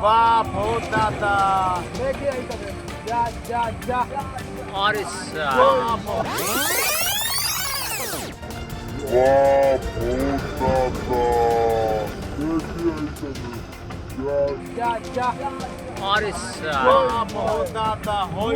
बाप हो दादा। और बाप हो और बाप हो दादा हो।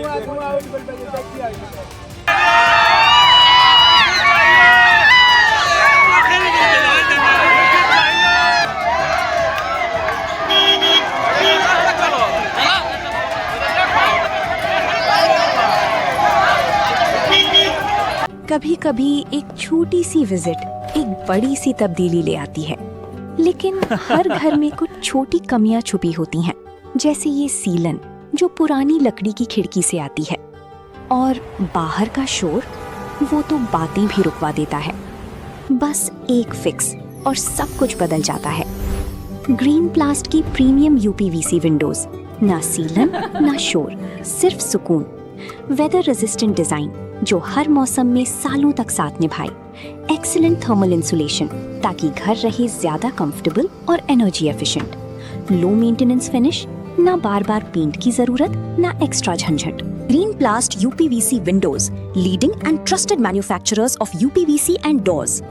कभी कभी एक छोटी सी विजिट एक बड़ी सी तब्दीली ले आती है, लेकिन हर घर में कुछ छोटी कमियां छुपी होती हैं, जैसे ये सीलन जो पुरानी लकड़ी की खिड़की से आती है, और बाहर का शोर वो तो बातें भी रुकवा देता है। बस एक फिक्स और सब कुछ बदल जाता है। ग्रीन प्लास्ट की प्रीमियम यूपीवीसी विंडोज, ना सीलन ना शोर, सिर्फ सुकून। वेदर रेजिस्टेंट डिजाइन जो हर मौसम में सालों तक साथ निभाए। एक्सीलेंट थर्मल इंसुलेशन ताकि घर रहे ज्यादा कंफर्टेबल और energy efficient. Low maintenance finish, ना बार बार पेंट की जरूरत, ना एक्स्ट्रा झंझट। Green plast UPVC windows, leading and trusted manufacturers of UPVC and doors.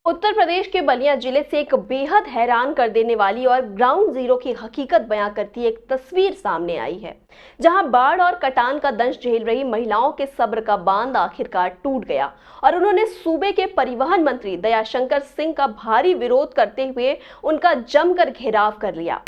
Uttar Pradesh के बलिया जिले से एक बेहद हैरान कर देने वाली और ग्राउंड जीरो की हकीकत बयां करती एक तस्वीर सामने आई है, जहां बाढ़ और कटान का दंश झेल रही महिलाओं के सब्र का बांध आखिरकार टूट गया और उन्होंने सूबे के परिवहन मंत्री दयाशंकर सिंह का भारी विरोध करते हुए उनका जमकर घेराव कर लिया।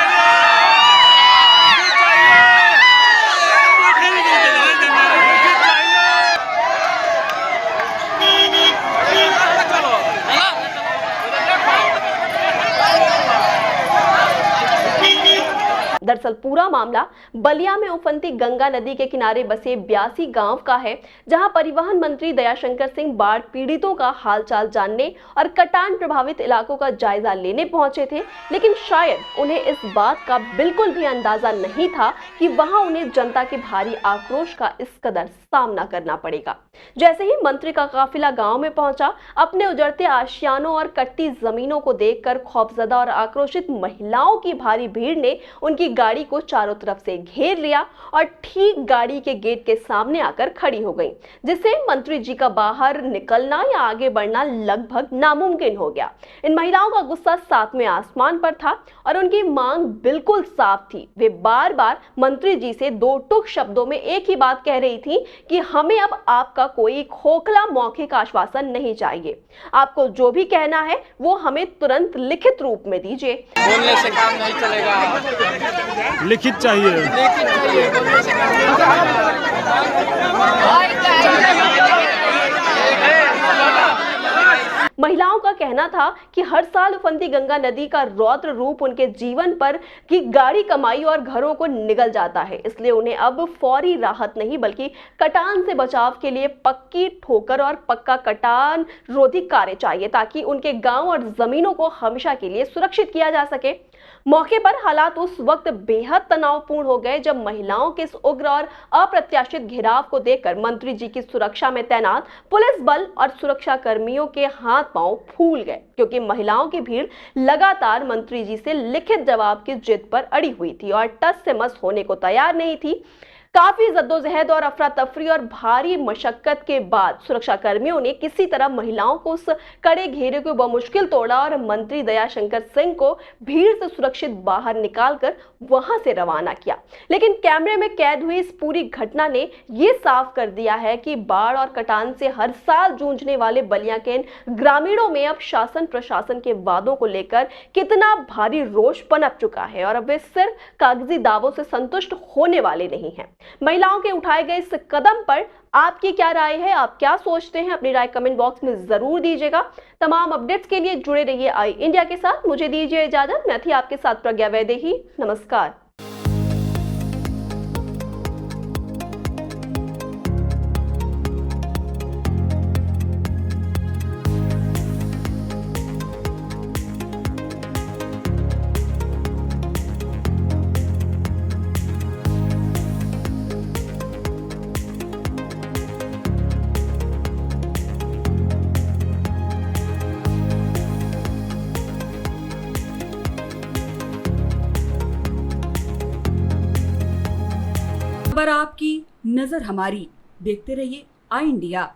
दरअसल पूरा मामला बलिया में उफनती गंगा नदी के किनारे बसे ब्यासी गांव का है, जहां परिवहन मंत्री दयाशंकर सिंह बाढ़ पीड़ितों का हालचाल जानने और कटान प्रभावित इलाकों का जायजा लेने पहुंचे थे, लेकिन शायद उन्हें इस बात का बिल्कुल भी अंदाजा नहीं था कि वहां उन्हें जनता के भारी आक्रोश का इस कदर सामना करना पड़ेगा। जैसे ही मंत्री का काफिला गांव में पहुंचा, अपने उजड़ते आशियानों और कट्टी जमीनों को देखकर खौफजदा और आक्रोशित महिलाओं की भारी भीड़ ने उनकी गाड़ी को चारों तरफ से घेर लिया और ठीक गाड़ी के गेट के सामने आकर खड़ी हो गई, जिससे मंत्री जी का बाहर निकलना या आगे बढ़ना लगभग नामुमकिन हो गया। इन महिलाओं का गुस्सा सातवें आसमान पर था और उनकी मांग बिल्कुल साफ थी। वे बार बार मंत्री जी से दो टूक शब्दों में एक ही बात कह रही थी कि हमें अब आपका कोई खोखला मौखिक आश्वासन नहीं चाहिए। आपको जो भी कहना है वो हमें तुरंत लिखित रूप में दीजिए। बोलने से काम नहीं चलेगा, लिखित चाहिए। महिलाओं का कहना था कि हर साल उफनती गंगा नदी का रौद्र रूप उनके जीवन पर की गाड़ी कमाई और घरों को निगल जाता है, इसलिए उन्हें अब फौरी राहत नहीं बल्कि कटान से बचाव के लिए पक्की ठोकर और पक्का कटान रोधी कार्य चाहिए, ताकि उनके गांव और जमीनों को हमेशा के लिए सुरक्षित किया जा सके। मौके पर हालात उस वक्त बेहद तनावपूर्ण हो गए जब महिलाओं के इस उग्र और अप्रत्याशित घेराव को देखकर मंत्री जी की सुरक्षा में तैनात पुलिस बल और सुरक्षा कर्मियों के हाथ पांव फूल गए, क्योंकि महिलाओं की भीड़ लगातार मंत्री जी से लिखित जवाब की जिद पर अड़ी हुई थी और टस से मस होने को तैयार नहीं थी। काफी जद्दोजहद और अफरा तफरी और भारी मशक्कत के बाद सुरक्षा कर्मियों ने किसी तरह महिलाओं को उस कड़े घेरे को बमुश्किल तोड़ा और मंत्री दयाशंकर सिंह को भीड़ से सुरक्षित बाहर निकालकर वहां से रवाना किया। लेकिन कैमरे में कैद हुई इस पूरी घटना ने ये साफ कर दिया है कि बाढ़ और कटान से हर साल जूझने वाले बलिया के ग्रामीणों में अब शासन प्रशासन के वादों को लेकर कितना भारी रोष पनप चुका है और अब वे सिर्फ कागजी दावों से संतुष्ट होने वाले नहीं हैं। महिलाओं के उठाए गए इस कदम पर आपकी क्या राय है? आप क्या सोचते हैं? अपनी राय कमेंट बॉक्स में जरूर दीजिएगा। तमाम अपडेट्स के लिए जुड़े रहिए आई इंडिया के साथ। मुझे दीजिए इजाजत। मैं थी आपके साथ प्रज्ञा वैदेही। नमस्कार। खबर आपकी, नजर हमारी। देखते रहिए आई इंडिया।